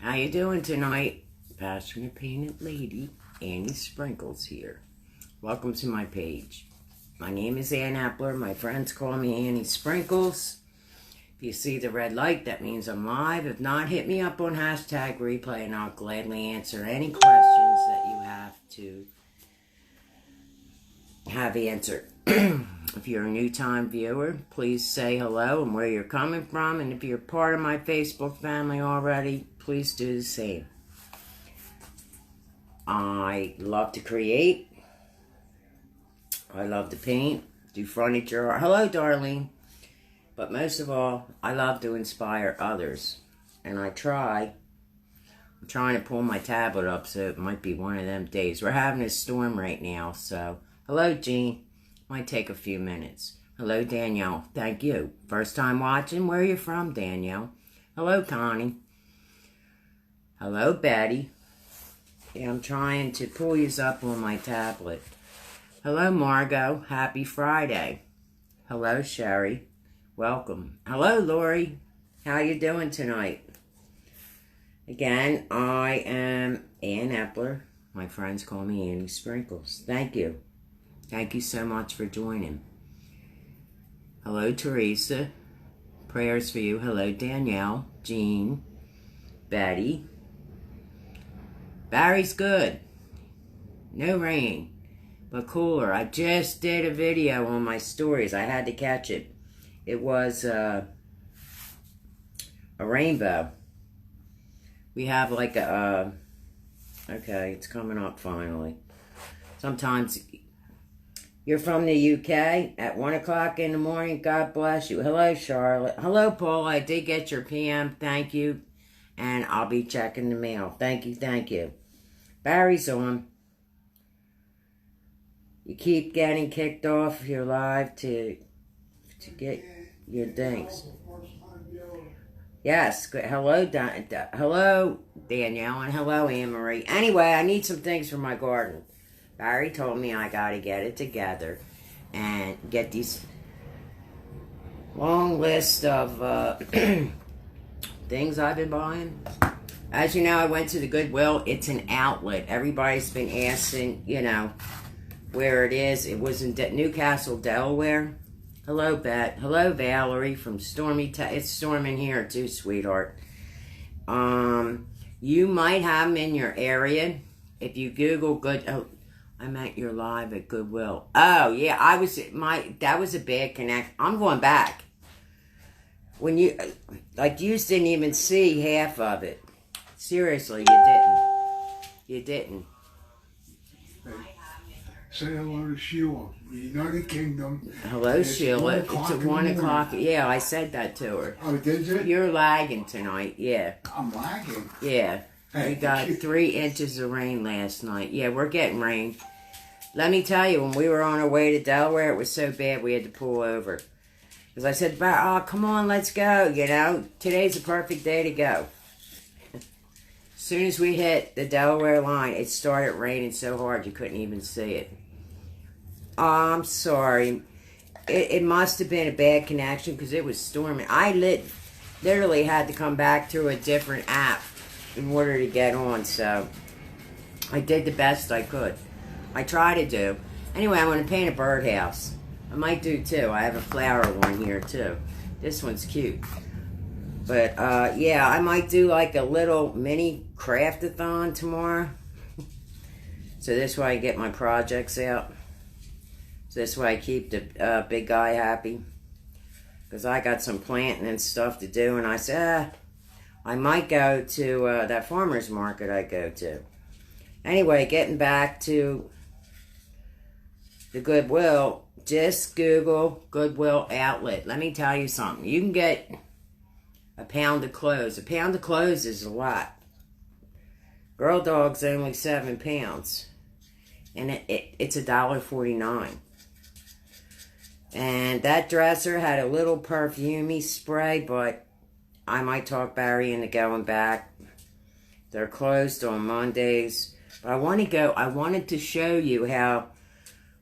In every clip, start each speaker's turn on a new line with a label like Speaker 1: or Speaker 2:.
Speaker 1: How you doing tonight? Passionate Painted Lady, Annie Sprinkles here. Welcome to my page. My name is Ann Epler. My friends call me Annie Sprinkles. If you see the red light, that means I'm live. If not, hit me up on hashtag replay and I'll gladly answer any questions that you have to have answered. If you're a new time viewer, please say hello and where you're coming from. And if you're part of my Facebook family already, please do the same. I love to create. I love to paint, do furniture. Hello, Darlene. But most of all, I love to inspire others. And I'm trying to pull my tablet up, so it might be one of them days. We're having a storm right now, so hello, Jean. Might take a few minutes. Hello, Danielle. Thank you. First time watching? Where are you from, Danielle? Hello, Connie. Hello, Betty. Yeah, I'm trying to pull you up on my tablet. Hello, Margot. Happy Friday. Hello, Sherry. Welcome. Hello, Lori. How you doing tonight? Again, I am Ann Epler. My friends call me Annie Sprinkles. Thank you. Thank you so much for joining. Hello, Teresa. Prayers for you. Hello, Danielle, Jean, Betty. Barry's good. No rain, but cooler. I just did a video on my stories. I had to catch it. It was a rainbow. We have like a... okay, it's coming up finally. Sometimes... You're from the UK at 1 o'clock in the morning. God bless you. Hello, Charlotte. Hello, Paul. I did get your PM. Thank you. And I'll be checking the mail. Thank you. Thank you. Barry's on. You keep getting kicked off your live to get your things. Yes. Hello, hello, Danielle. And hello, Anne-Marie. Anyway, I need some things for my garden. Barry told me I got to get it together and get these long list of things I've been buying. As you know, I went to the Goodwill. It's an outlet. Everybody's been asking, you know, where it is. It was in Newcastle, Delaware. Hello, Bet. Hello, Valerie from Stormy. It's storming here too, sweetheart. You might have them in your area if you Google I meant you're live at Goodwill. Oh, yeah, that was a bad connect. I'm going back. When you didn't even see half of it. Seriously, you didn't. You didn't.
Speaker 2: Say hello to Sheila, United Kingdom.
Speaker 1: Hello, Sheila. It's at 1 o'clock. Yeah, I said that to her.
Speaker 2: Oh, did you?
Speaker 1: You're lagging tonight, yeah.
Speaker 2: I'm lagging.
Speaker 1: Yeah. We got 3 inches of rain last night. Yeah, we're getting rain. Let me tell you, when we were on our way to Delaware, it was so bad we had to pull over. Because I said, oh, come on, let's go. You know, today's a perfect day to go. As soon as we hit the Delaware line, it started raining so hard you couldn't even see it. Oh, I'm sorry. It must have been a bad connection because it was storming. I literally had to come back through a different app in order to get on, so I did the best I could. I try to do. Anyway, I'm going to paint a birdhouse. I might do two. I have a flower one here too. This one's cute. But yeah, I might do like a little mini craft-a-thon tomorrow. So this way I get my projects out. So this way I keep the big guy happy. Because I got some planting and stuff to do. And I said, I might go to that farmer's market I go to. Anyway, getting back to the Goodwill, just Google Goodwill outlet. Let me tell you something. You can get a pound of clothes. A pound of clothes is a lot. Girl dog's only 7 pounds. And it's $1.49. And that dresser had a little perfumey spray, but I might talk Barry into going back. They're closed on Mondays. But I wanted to show you how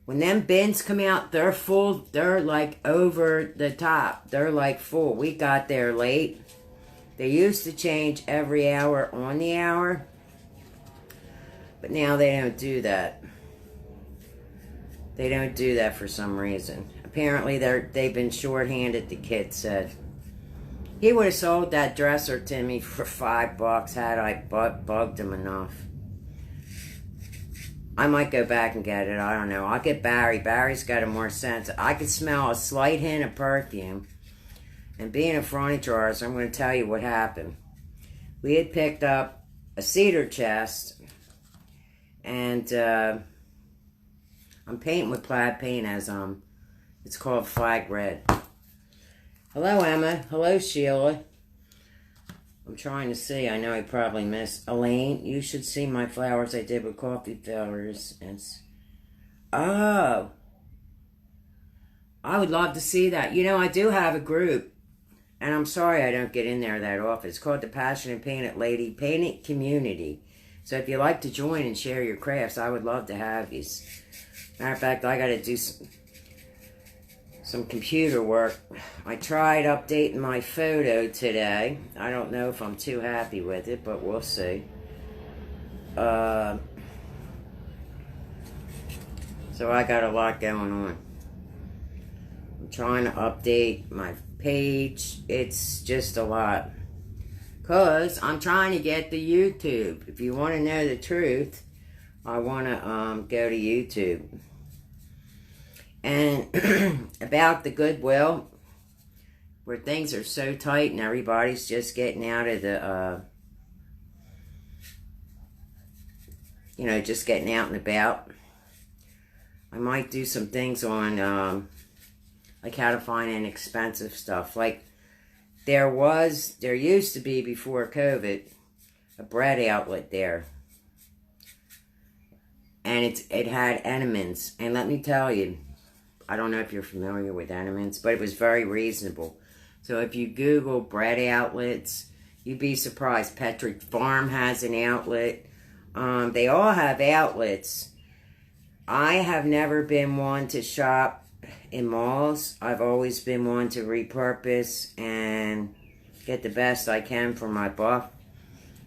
Speaker 1: when them bins come out, they're full. They're like over the top. They're like full. We got there late. They used to change every hour on the hour, but now they don't do that. They don't do that for some reason. Apparently they've been shorthanded, the kid said. He would have sold that dresser to me for $5 had I bugged him enough. I might go back and get it. I don't know. I'll get Barry. Barry's got a more sense. I could smell a slight hint of perfume. And being a furniture artist, I'm going to tell you what happened. We had picked up a cedar chest. And I'm painting with plaid paint as it's called Flag Red. Hello, Emma. Hello, Sheila. I'm trying to see. I know I probably missed. Elaine, you should see my flowers I did with coffee filters. Oh. I would love to see that. You know, I do have a group. And I'm sorry I don't get in there that often. It's called the Passionate Painted Lady Painted Community. So if you like to join and share your crafts, I would love to have you. Matter of fact, I got to do some computer work. I tried updating my photo today. I don't know if I'm too happy with it, but we'll see. So I got a lot going on. I'm trying to update my page. It's just a lot. Because I'm trying to get the YouTube. If you want to know the truth, I want to go to YouTube. And about the Goodwill, where things are so tight and everybody's just getting out of the, just getting out and about. I might do some things on, like how to find inexpensive stuff. Like, there used to be, before COVID, a bread outlet there. And it had Entenmann's. And let me tell you, I don't know if you're familiar with Entenmann's, but it was very reasonable. So if you Google bread outlets, you'd be surprised. Petrick Farm has an outlet. They all have outlets. I have never been one to shop in malls. I've always been one to repurpose and get the best I can for my buck.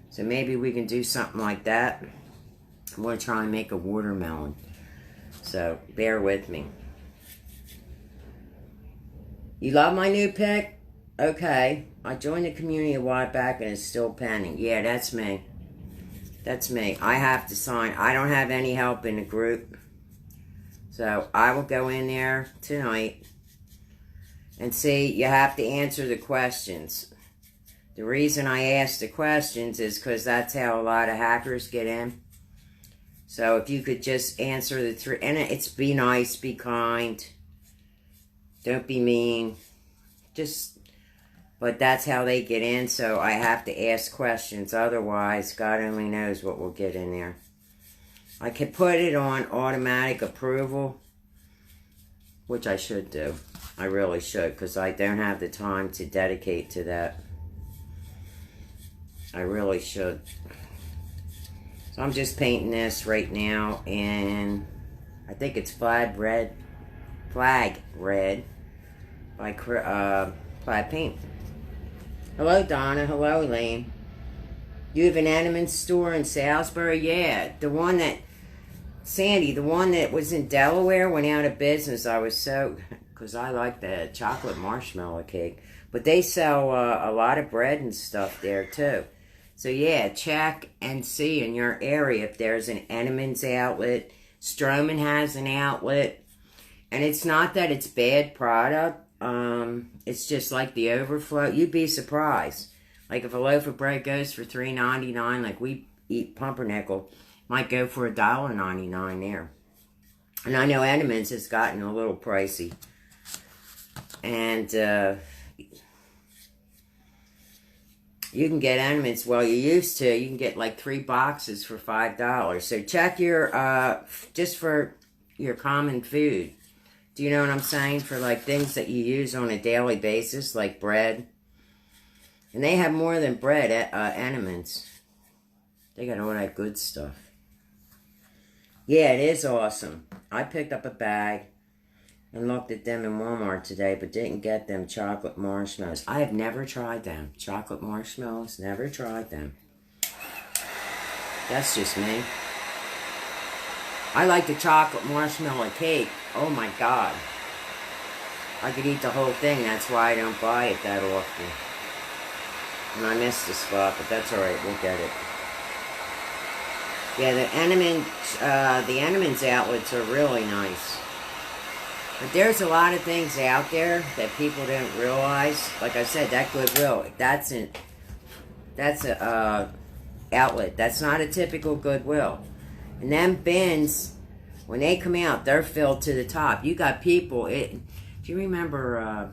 Speaker 1: So maybe we can do something like that. I'm going to try and make a watermelon. So bear with me. You love my new pick? Okay. I joined the community a while back and it's still pending. Yeah, that's me. That's me. I have to sign. I don't have any help in the group. So I will go in there tonight and see. You have to answer the questions. The reason I ask the questions is because that's how a lot of hackers get in. So if you could just answer the three, and it's be nice, be kind, don't be mean, but that's how they get in, so I have to ask questions. Otherwise, God only knows what will get in there. I could put it on automatic approval, which I should do. I really should, because I don't have the time to dedicate to that. I really should. So I'm just painting this right now, and I think it's Flag Red by Plaid Paint. Hello, Donna. Hello, Elaine. You have an Entenmann's store in Salisbury? Yeah, the one that, Sandy, the one that was in Delaware went out of business. I was so, because I like the chocolate marshmallow cake. But they sell a lot of bread and stuff there, too. So, yeah, check and see in your area if there's an Entenmann's outlet. Stroman has an outlet. And it's not that it's bad product. It's just like the overflow. You'd be surprised. Like if a loaf of bread goes for $3.99, like we eat pumpernickel, might go for $1.99 there. And I know Entenmann's has gotten a little pricey. And you can get Entenmann's, well, you used to. You can get like 3 boxes for $5. So check your, just for your common food. Do you know what I'm saying? For like things that you use on a daily basis, like bread. And they have more than bread at Entenmann's. They got all that good stuff. Yeah, it is awesome. I picked up a bag. and looked at them in Walmart today, but didn't get them chocolate marshmallows. I have never tried them. Chocolate marshmallows, never tried them. That's just me. I like the chocolate marshmallow cake. Oh my God. I could eat the whole thing. That's why I don't buy it that often. And I missed the spot, but that's alright. We'll get it. Yeah, the Enemans outlets are really nice. But there's a lot of things out there that people don't realize. Like I said, that Goodwill, that's a outlet. That's not a typical Goodwill. And them bins, when they come out, they're filled to the top. You got people. Do you remember?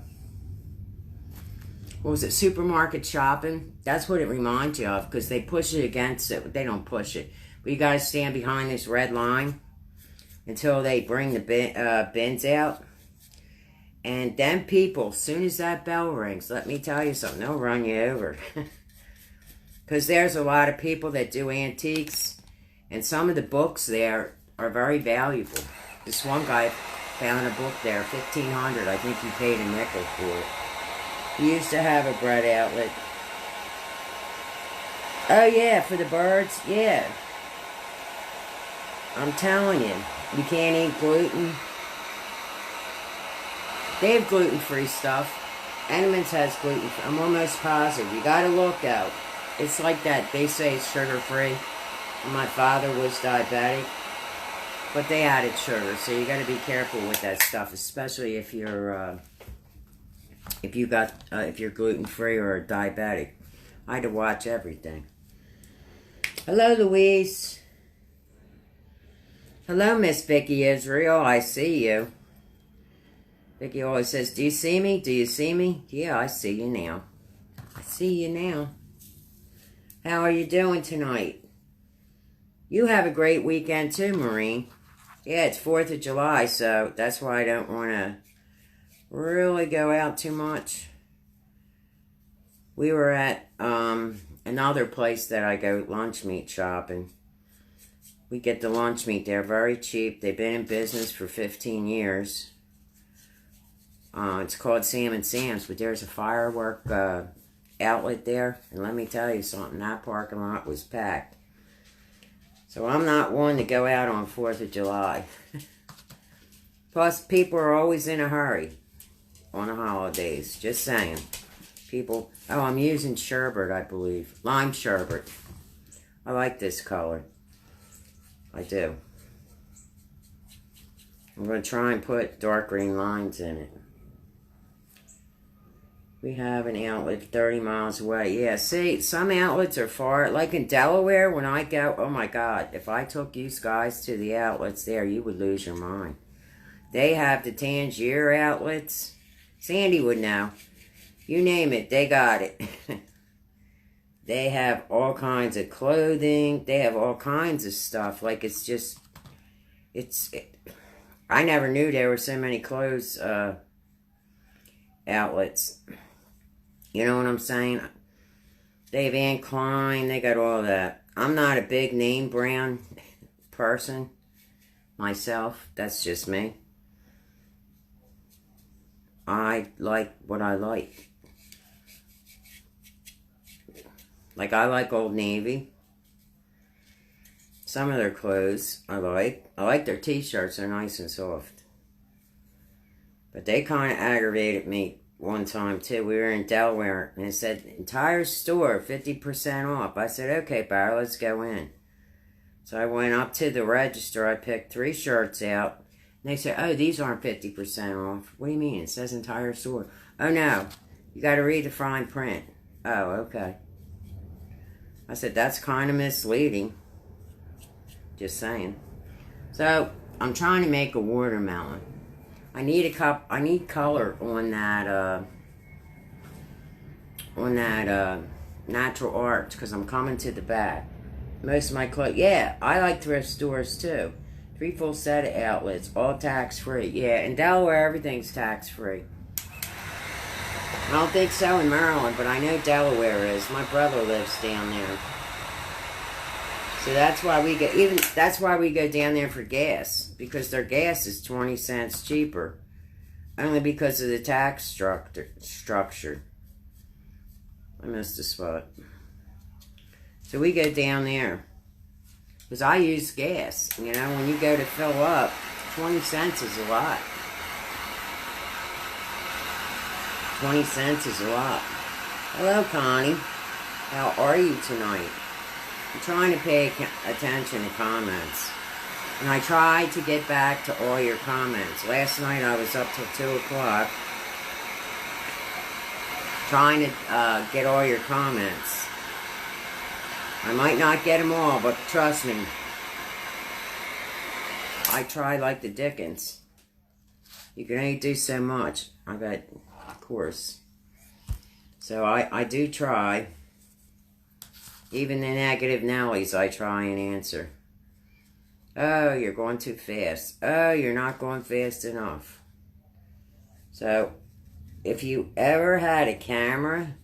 Speaker 1: What was it? Supermarket shopping. That's what it reminds you of, because they push it against it. They don't push it, but you got to stand behind this red line until they bring the bins out. And then people, as soon as that bell rings, let me tell you something, they'll run you over. Because there's a lot of people that do antiques, and some of the books there are very valuable. This one guy found a book there, $1,500. I think he paid a nickel for it. He used to have a bread outlet. Oh yeah, for the birds, yeah. I'm telling you, you can't eat gluten. They have gluten-free stuff. Enemans has gluten-free. I'm almost positive. You gotta look out. It's like that. They say it's sugar-free. My father was diabetic, but they added sugar, so you gotta be careful with that stuff, especially if you're if you're gluten-free or diabetic. I had to watch everything. Hello, Louise. Hello, Miss Vicky Israel. I see you. Vicky always says, do you see me? Do you see me? Yeah, I see you now. I see you now. How are you doing tonight? You have a great weekend too, Maureen. Yeah, it's 4th of July, so that's why I don't want to really go out too much. We were at another place that I go lunch meat shopping. We get the lunch meat there very cheap. They've been in business for 15 years. It's called Sam and Sam's, but there's a firework outlet there. And let me tell you something, that parking lot was packed. So I'm not one to go out on 4th of July. Plus, people are always in a hurry on the holidays. Just saying. People, oh, I'm using sherbet, I believe. Lime sherbet. I like this color. I do. I'm going to try and put dark green lines in it. We have an outlet 30 miles away. Yeah, see, some outlets are far. Like in Delaware, when I go, oh my God, if I took you guys to the outlets there, you would lose your mind. They have the Tangier outlets. Sandy would know. You name it, they got it. They have all kinds of clothing. They have all kinds of stuff. Like, it's just, I never knew there were so many clothes outlets. You know what I'm saying? They have Anne Klein. They got all that. I'm not a big name brand person myself. That's just me. I like what I like. Like, I like Old Navy. Some of their clothes I like. I like their t-shirts. They're nice and soft. But they kind of aggravated me one time, too. We were in Delaware, and it said, entire store, 50% off. I said, okay, Barry, let's go in. So I went up to the register. I picked 3 shirts out. And they said, oh, these aren't 50% off. What do you mean? It says entire store. Oh, no. You got to read the fine print. Oh, okay. I said, that's kind of misleading. Just saying. So, I'm trying to make a watermelon. I need color on that natural art, because I'm coming to the back. Most of my clothes, yeah, I like thrift stores too. 3 full set of outlets, all tax-free. Yeah, in Delaware, everything's tax-free. I don't think so in Maryland, but I know Delaware is. My brother lives down there. So that's why we go down there for gas, because their gas is 20 cents cheaper. Only because of the tax structure. I missed a spot. So we go down there. Because I use gas. You know, when you go to fill up, 20 cents is a lot. 20 cents is a lot. Hello, Connie. How are you tonight? I'm trying to pay attention to comments. And I tried to get back to all your comments. Last night I was up till 2 o'clock trying to get all your comments. I might not get them all, but trust me, I try like the Dickens. You can only do so much. I got, of course. So I do try. Even the negative Nellies, I try and answer. Oh, you're going too fast. Oh, you're not going fast enough. So, if you ever had a camera,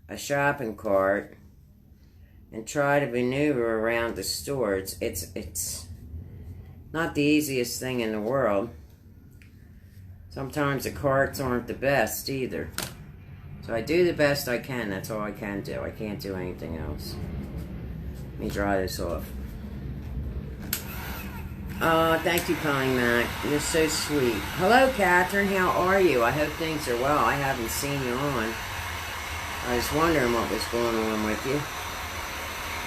Speaker 1: a shopping cart, and try to maneuver around the stores, it's not the easiest thing in the world. Sometimes the carts aren't the best either. So I do the best I can. That's all I can do. I can't do anything else. Let me dry this off. Thank you, Connie Mac. You're so sweet. Hello, Catherine. How are you? I hope things are well. I haven't seen you on. I was wondering what was going on with you.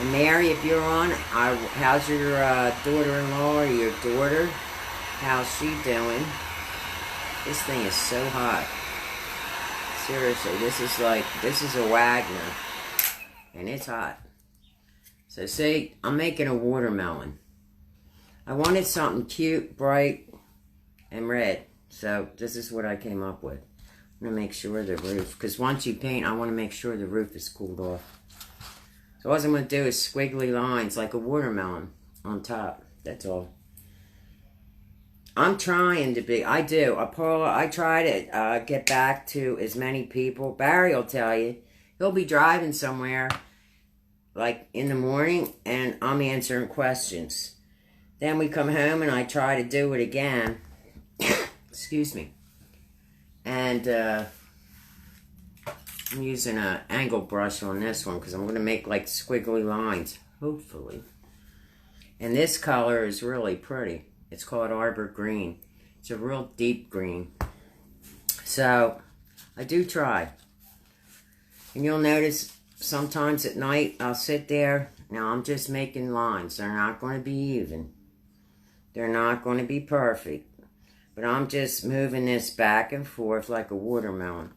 Speaker 1: And Mary, if you're on, how's your daughter-in-law or your daughter? How's she doing? This thing is so hot. Seriously, this is a Wagner. And it's hot. So see, I'm making a watermelon. I wanted something cute, bright, and red. So this is what I came up with. I'm going to make sure the roof, because once you paint, I want to make sure the roof is cooled off. So all I'm going to do is squiggly lines like a watermelon on top. That's all. I'm trying to be, I do. I try to get back to as many people. Barry will tell you. He'll be driving somewhere, like in the morning, and I'm answering questions. Then we come home and I try to do it again. Excuse me. And I'm using an angle brush on this one because I'm going to make like squiggly lines, hopefully. And this color is really pretty. It's called Arbor Green. It's a real deep green. So, I do try. And you'll notice sometimes at night I'll sit there. Now I'm just making lines. They're not going to be even. They're not going to be perfect. But I'm just moving this back and forth like a watermelon.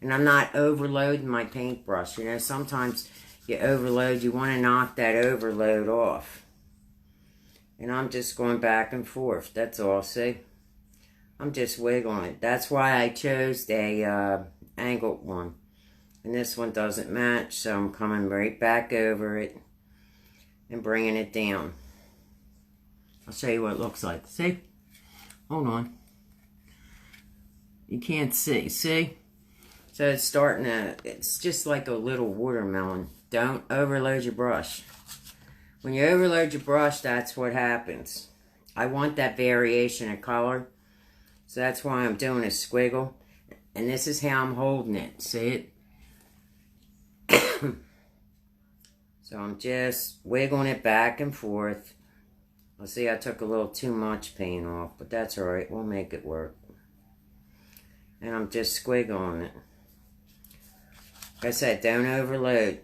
Speaker 1: And I'm not overloading my paintbrush. You know, sometimes you overload. You want to knock that overload off. And I'm just going back and forth. That's all, see? I'm just wiggling it. That's why I chose the angled one. And this one doesn't match, so I'm coming right back over it and bringing it down. I'll show you what it looks like. See? Hold on. You can't see. See? So it's starting to, it's just like a little watermelon. Don't overload your brush. When you overload your brush, that's what happens. I want that variation of color. So that's why I'm doing a squiggle. And this is how I'm holding it. See it? So I'm just wiggling it back and forth. Well, see, I took a little too much paint off, but that's alright. We'll make it work. And I'm just squiggling it. Like I said, don't overload.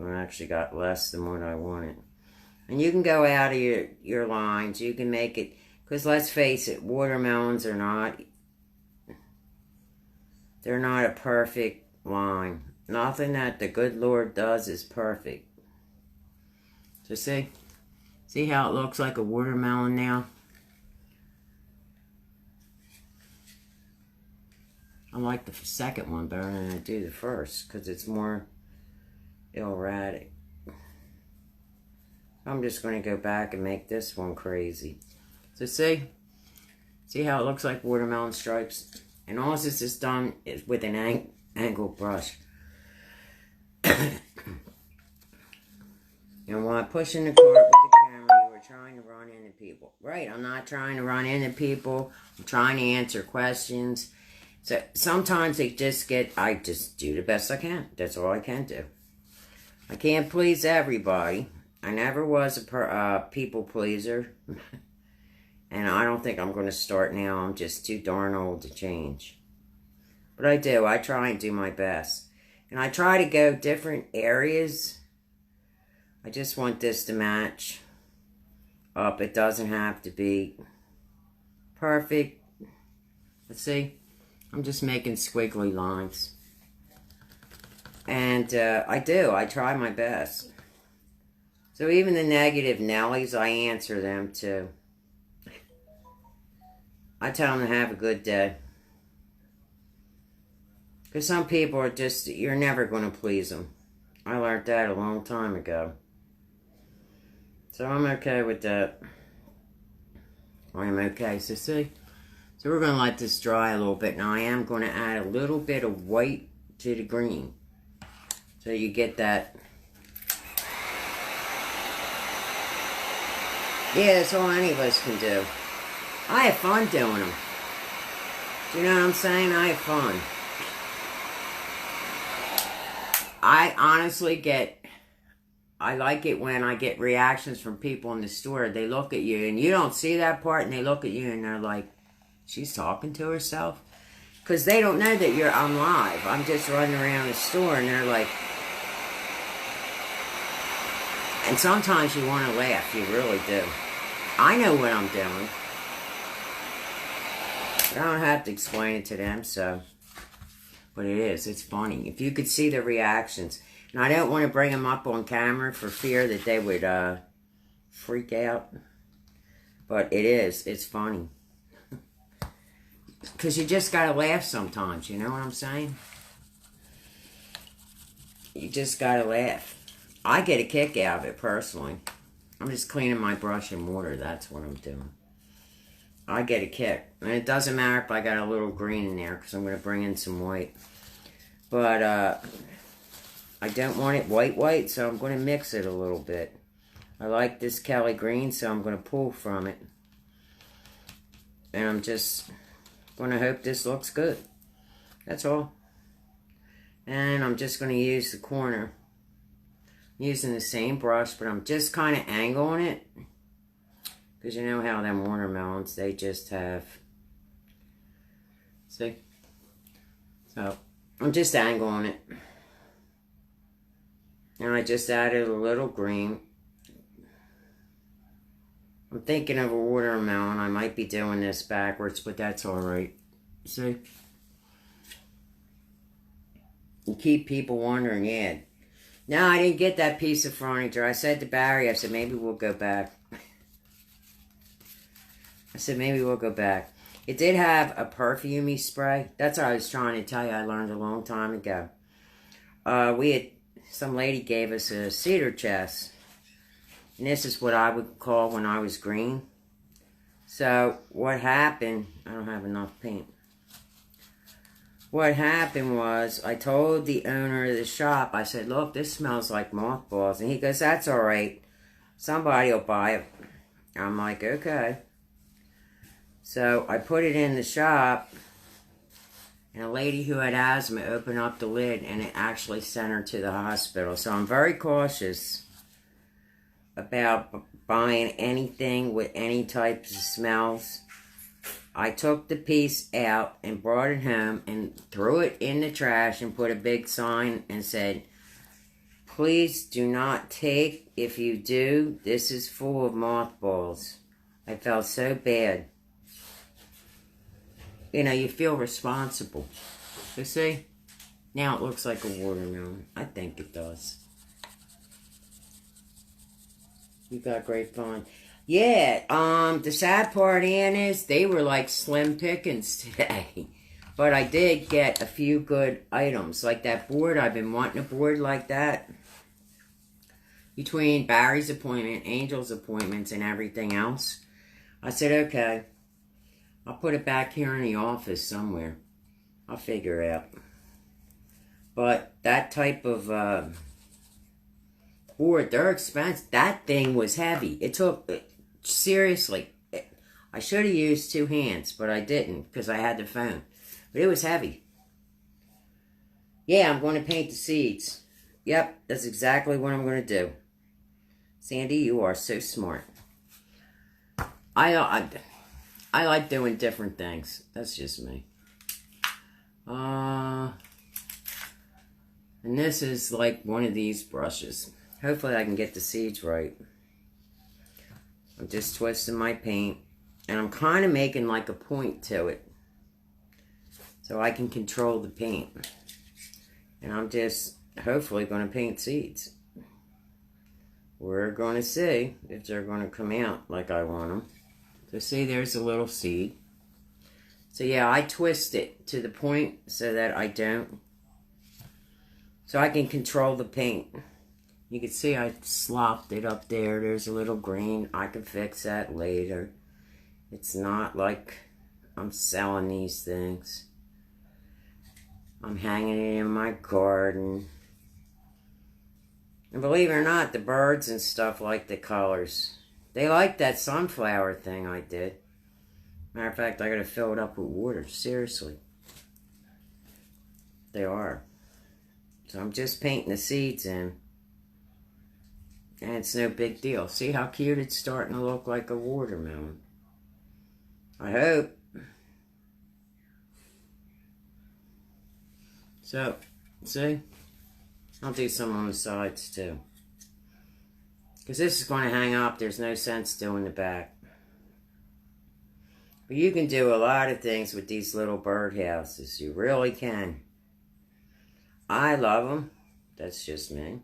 Speaker 1: I actually got less than what I wanted. And you can go out of your lines. You can make it, because let's face it, watermelons are not, they're not a perfect line. Nothing that the good Lord does is perfect. So see how it looks like a watermelon now? I like the second one better than I do the first, because it's more erratic. I'm just going to go back and make this one crazy. So see how it looks like watermelon stripes? And all this is done is with an angle brush. And while I'm pushing the cart with the camera, you were trying to run into people. Right, I'm not trying to run into people. I'm trying to answer questions. So sometimes I just do the best I can. That's all I can do. I can't please everybody. I never was a people pleaser. And I don't think I'm going to start now. I'm just too darn old to change. But I do. I try and do my best. And I try to go different areas. I just want this to match up. It doesn't have to be perfect. Let's see. I'm just making squiggly lines. And I do. I try my best. So even the negative Nellies, I answer them too. I tell them to have a good day. Because some people are just, you're never going to please them. I learned that a long time ago. So I'm okay with that. I'm okay. So see? So we're going to let this dry a little bit. Now I am going to add a little bit of white to the green. So you get that. Yeah, that's all any of us can do. I have fun doing them. Do you know what I'm saying? I have fun. I honestly I like it when I get reactions from people in the store. They look at you and you don't see that part and they look at you and they're like, she's talking to herself? Because they don't know that I'm live. I'm just running around the store and they're like, and sometimes you want to laugh. You really do. I know what I'm doing. I don't have to explain it to them, so. But it is. It's funny. If you could see the reactions. And I don't want to bring them up on camera for fear that they would freak out. But it is. It's funny. Because you just got to laugh sometimes. You know what I'm saying? You just got to laugh. I get a kick out of it, personally. I'm just cleaning my brush and water. That's what I'm doing. I get a kick. And it doesn't matter if I got a little green in there because I'm going to bring in some white. But I don't want it white, so I'm going to mix it a little bit. I like this Kelly green, so I'm going to pull from it. And I'm just going to hope this looks good. That's all. And I'm just going to use the corner. I'm using the same brush, but I'm just kind of angling it. Because you know how them watermelons, they just have... See? So, I'm just angling it. And I just added a little green. I'm thinking of a watermelon. I might be doing this backwards, but that's alright. See? You keep people wondering, yeah. No, I didn't get that piece of furniture. I said to Barry, I said, maybe we'll go back. I said, maybe we'll go back. It did have a perfumey spray. That's what I was trying to tell you. I learned a long time ago. Some lady gave us a cedar chest. And this is what I would call when I was green. So, what happened... I don't have enough paint. What happened was, I told the owner of the shop, I said, look, this smells like mothballs. And he goes, that's alright. Somebody will buy it. I'm like, okay. So, I put it in the shop, and a lady who had asthma opened up the lid, and it actually sent her to the hospital. So, I'm very cautious about buying anything with any types of smells. I took the piece out and brought it home and threw it in the trash and put a big sign and said, please do not take. If you do, this is full of mothballs. I felt so bad. You know, you feel responsible. You see? Now it looks like a watermelon. I think it does. You got great fun. Yeah, the sad part is they were like slim pickings today. But I did get a few good items. Like that board. I've been wanting a board like that. Between Barry's appointment, Angel's appointments, and everything else. I said, okay. I'll put it back here in the office somewhere. I'll figure it out. But that type of board, they're expensive. That thing was heavy. It took seriously, I should have used 2 hands, but I didn't because I had the phone. But it was heavy. Yeah, I'm going to paint the seeds. Yep, that's exactly what I'm going to do. Sandy, you are so smart. I like doing different things. That's just me. And this is like one of these brushes. Hopefully I can get the seeds right. I'm just twisting my paint. And I'm kind of making like a point to it. So I can control the paint. And I'm just hopefully going to paint seeds. We're going to see if they're going to come out like I want them. So see, there's a little seed. So yeah, I twist it to the point so that I don't. So I can control the paint. You can see I slopped it up there. There's a little green. I can fix that later. It's not like I'm selling these things. I'm hanging it in my garden. And believe it or not, the birds and stuff like the colors. They like that sunflower thing I did. Matter of fact, I gotta fill it up with water. Seriously. They are. So I'm just painting the seeds in. And it's no big deal. See how cute it's starting to look like a watermelon. I hope. So, see? I'll do some on the sides too. Because this is going to hang up. There's no sense doing the back. But you can do a lot of things with these little birdhouses. You really can. I love them. That's just me.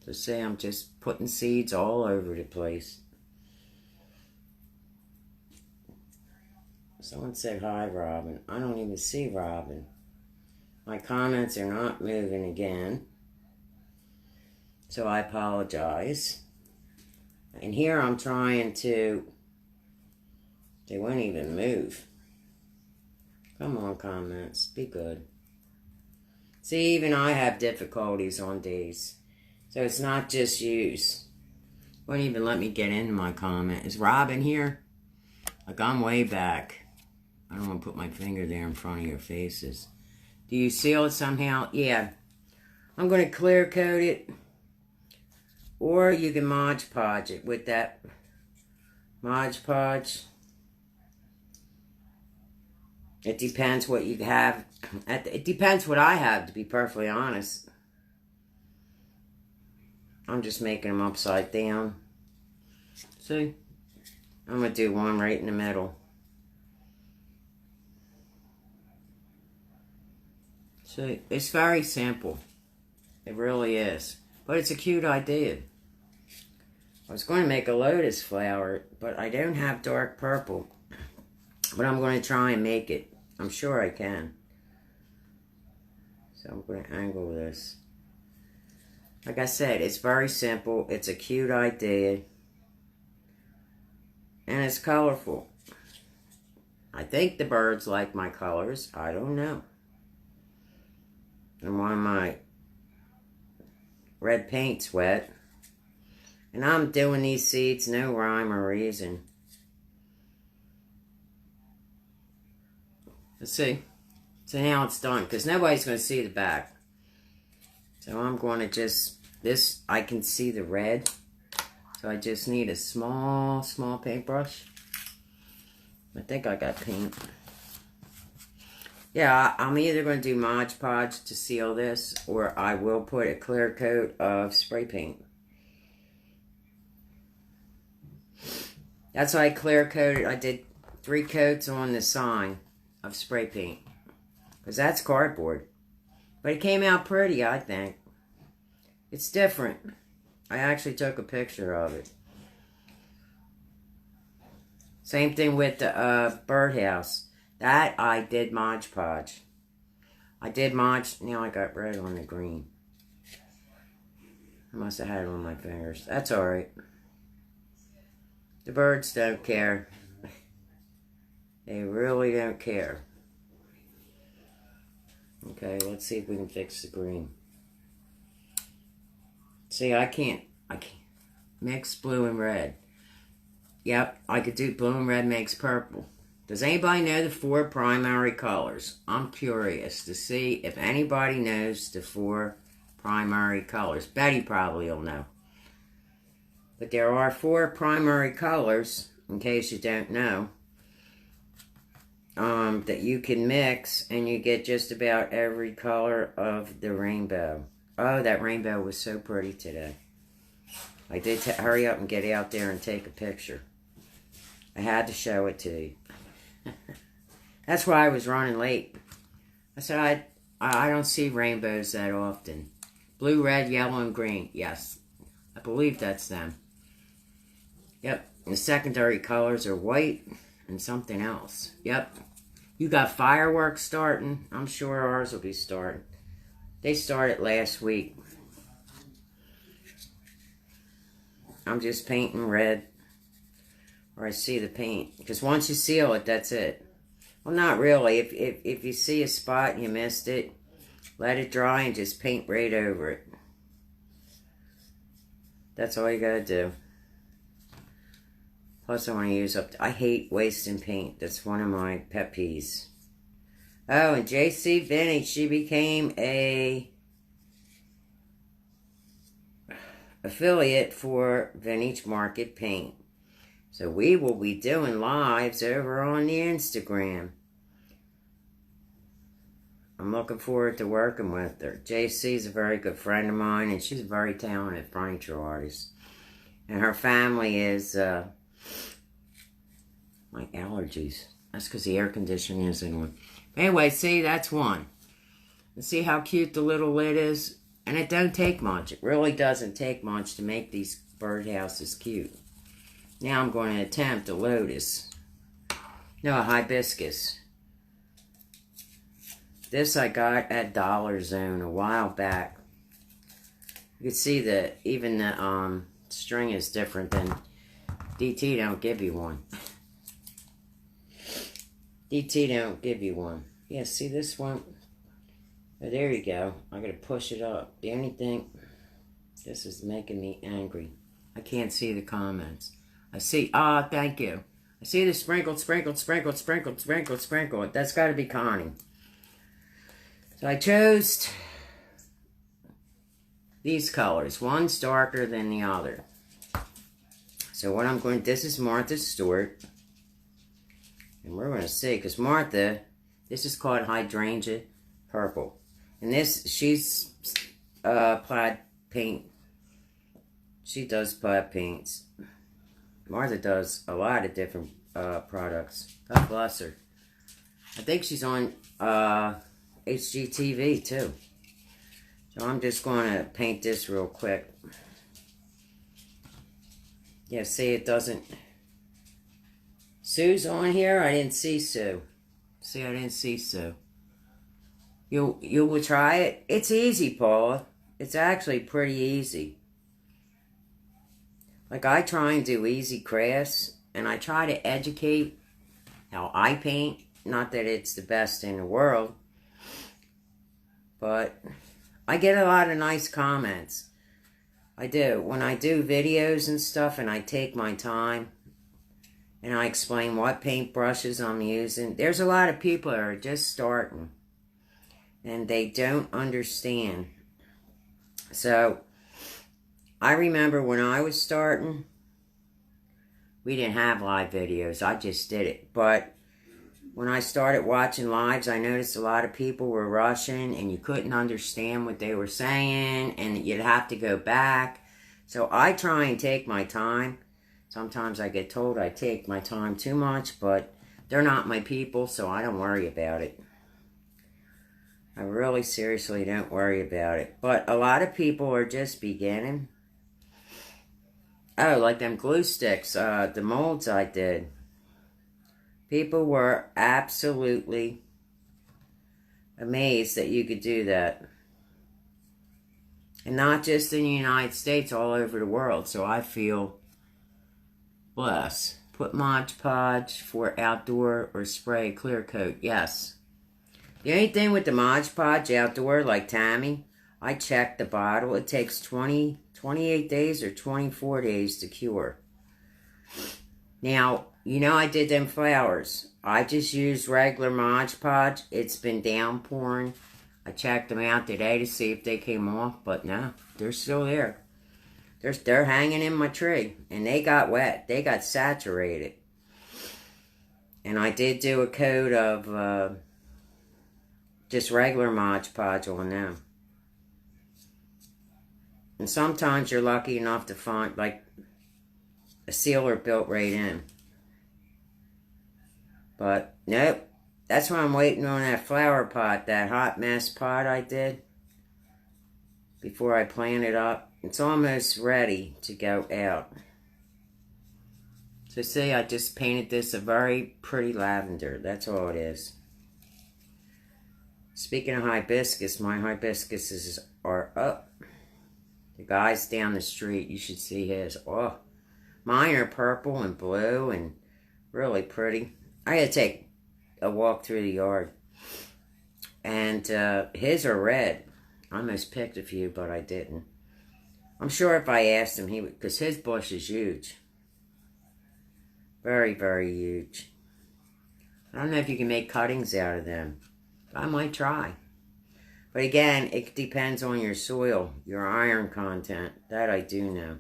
Speaker 1: So see, I'm just putting seeds all over the place. Someone said hi, Robin. I don't even see Robin. My comments are not moving again. So I apologize. And here I'm trying to... They won't even move. Come on, comments. Be good. See, even I have difficulties on these. So it's not just yous. Won't even let me get into my comment. Is Robin here? Like, I'm way back. I don't want to put my finger there in front of your faces. Do you seal it somehow? Yeah. I'm going to clear coat it. Or you can Mod Podge it with that Mod Podge. It depends what you have. It depends what I have, to be perfectly honest. I'm just making them upside down. See? I'm going to do one right in the middle. See? It's very simple. It really is. But it's a cute idea. I was going to make a lotus flower, but I don't have dark purple. But I'm going to try and make it. I'm sure I can. So I'm going to angle this. Like I said, it's very simple. It's a cute idea. And it's colorful. I think the birds like my colors. I don't know. And one of my red paint's wet. And I'm doing these seeds no rhyme or reason. Let's see. So now it's done. Because nobody's going to see the back. So I'm going to just... This, I can see the red. So I just need a small paintbrush. I think I got paint. Yeah, I'm either going to do Mod Podge to seal this, or I will put a clear coat of spray paint. That's why I clear coated. I did 3 coats on the sign of spray paint. Because that's cardboard. But it came out pretty, I think. It's different. I actually took a picture of it. Same thing with the birdhouse. That I did Mod Podge. I did Mod... Now I got red on the green. I must have had it on my fingers. That's alright. The birds don't care. They really don't care. Okay, let's see if we can fix the green. See, I can't. Mix blue and red. Yep, I could do blue and red makes purple. Does anybody know the 4 primary colors? I'm curious to see if anybody knows the 4 primary colors. Betty probably will know. But there are 4 primary colors, in case you don't know, that you can mix and you get just about every color of the rainbow. Oh, that rainbow was so pretty today. I did hurry up and get out there and take a picture. I had to show it to you. That's why I was running late. I said, I don't see rainbows that often. Blue, red, yellow, and green. Yes, I believe that's them. Yep, and the secondary colors are white and something else. Yep, you got fireworks starting. I'm sure ours will be starting. They started last week. I'm just painting red where I see the paint. Because once you seal it, that's it. Well, not really. If you see a spot and you missed it, let it dry and just paint right over it. That's all you gotta do. Plus, I want to use up... I hate wasting paint. That's one of my pet peeves. Oh, and JC Vintage, she became a affiliate for Vintage Market Paint. So we will be doing lives over on the Instagram. I'm looking forward to working with her. JC's a very good friend of mine, and she's a very talented furniture artist. And her family is... my allergies. That's because the air conditioning isn't on. Anyway, see, that's one. And see how cute the little lid is? And it don't take much. It really doesn't take much to make these birdhouses cute. Now I'm going to attempt a lotus. No, a hibiscus. This I got at Dollar Zone a while back. You can see that even the string is different than... DT don't give you one. DT don't give you one. Yeah, see this one? Oh, there you go. I gotta push it up. The only thing... This is making me angry. I can't see the comments. I see... Ah, thank you. I see the sprinkled. That's gotta be Connie. So I chose these colors. One's darker than the other. So what I'm going... This is Martha Stewart. And we're going to see, because Martha, this is called Hydrangea Purple. And this, she's plaid paint. She does plaid paints. Martha does a lot of different products. God bless her. I think she's on HGTV too. So I'm just going to paint this real quick. Yeah, see, it doesn't... Sue's on here. I didn't see Sue. See, I didn't see Sue. You will try it? It's easy, Paula. It's actually pretty easy. Like, I try and do easy crafts, and I try to educate how I paint. Not that it's the best in the world, but I get a lot of nice comments. I do. When I do videos and stuff, and I take my time, and I explain what paintbrushes I'm using. There's a lot of people that are just starting. And they don't understand. So, I remember when I was starting, we didn't have live videos. I just did it. But when I started watching lives, I noticed a lot of people were rushing. And you couldn't understand what they were saying. And you'd have to go back. So, I try and take my time. Sometimes I get told I take my time too much, but they're not my people, so I don't worry about it. I really seriously don't worry about it. But a lot of people are just beginning. Oh, like them glue sticks, the molds I did. People were absolutely amazed that you could do that. And not just in the United States, all over the world. So I feel... bless. Put Mod Podge for outdoor or spray clear coat. Yes. The only thing with the Mod Podge outdoor, like Tammy, I checked the bottle. It takes 28 days or 24 days to cure. Now, you know I did them flowers. I just used regular Mod Podge. It's been downpouring. I checked them out today to see if they came off, but no, they're still there. They're hanging in my tree, and they got wet. They got saturated. And I did do a coat of just regular Mod Podge on them. And sometimes you're lucky enough to find, like, a sealer built right in. But, nope. That's why I'm waiting on that flower pot, that hot mess pot I did before I plant it up. It's almost ready to go out. So see, I just painted this a very pretty lavender. That's all it is. Speaking of hibiscus, my hibiscuses are up. The guy's down the street, you should see his. Oh, mine are purple and blue and really pretty. I had to take a walk through the yard. And his are red. I almost picked a few, but I didn't. I'm sure if I asked him, he would, because his bush is huge. Very, very huge. I don't know if you can make cuttings out of them. I might try. But again, it depends on your soil, your iron content. That I do know.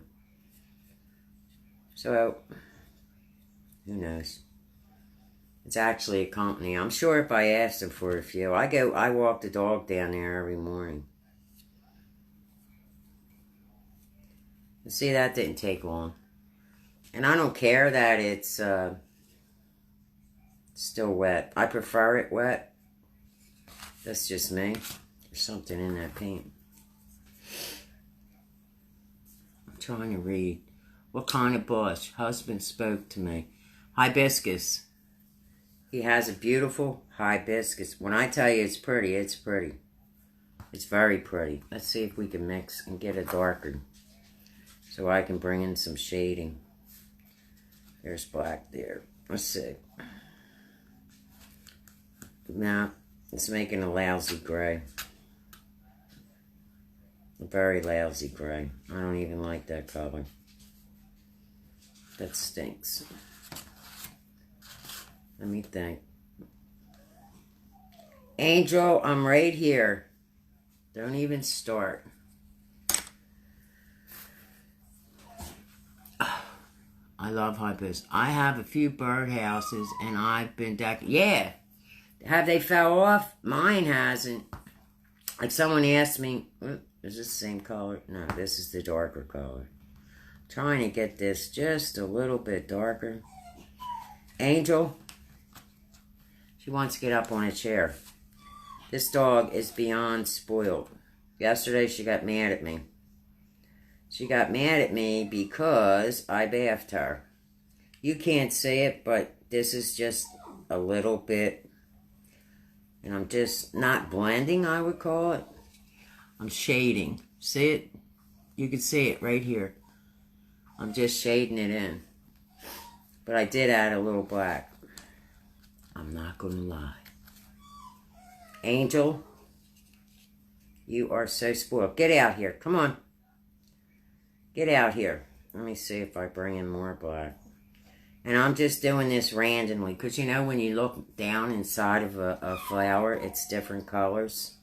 Speaker 1: So, who knows? It's actually a company. I'm sure if I asked them for a few. I walk the dog down there every morning. See, that didn't take long. And I don't care that it's still wet. I prefer it wet. That's just me. There's something in that paint. I'm trying to read. What kind of bush? Husband spoke to me. Hibiscus. He has a beautiful hibiscus. When I tell you it's pretty, it's pretty. It's very pretty. Let's see if we can mix and get it darker. So I can bring in some shading. There's black there. Let's see. Now, it's making a lousy gray. A very lousy gray. I don't even like that color. That stinks. Let me think. Angel, I'm right here. Don't even start. I love hibiscus. I have a few birdhouses, and I've been yeah. Have they fell off? Mine hasn't. Like someone asked me, is this the same color? No, this is the darker color. Trying to get this just a little bit darker. Angel, she wants to get up on a chair. This dog is beyond spoiled. Yesterday she got mad at me. She got mad at me because I bathed her. You can't see it, but this is just a little bit. And I'm just not blending, I would call it. I'm shading. See it? You can see it right here. I'm just shading it in. But I did add a little black. I'm not going to lie. Angel, you are so spoiled. Get out here. Come on. Get out here. Let me see if I bring in more black. And I'm just doing this randomly. Because you know when you look down inside of a flower, it's different colors.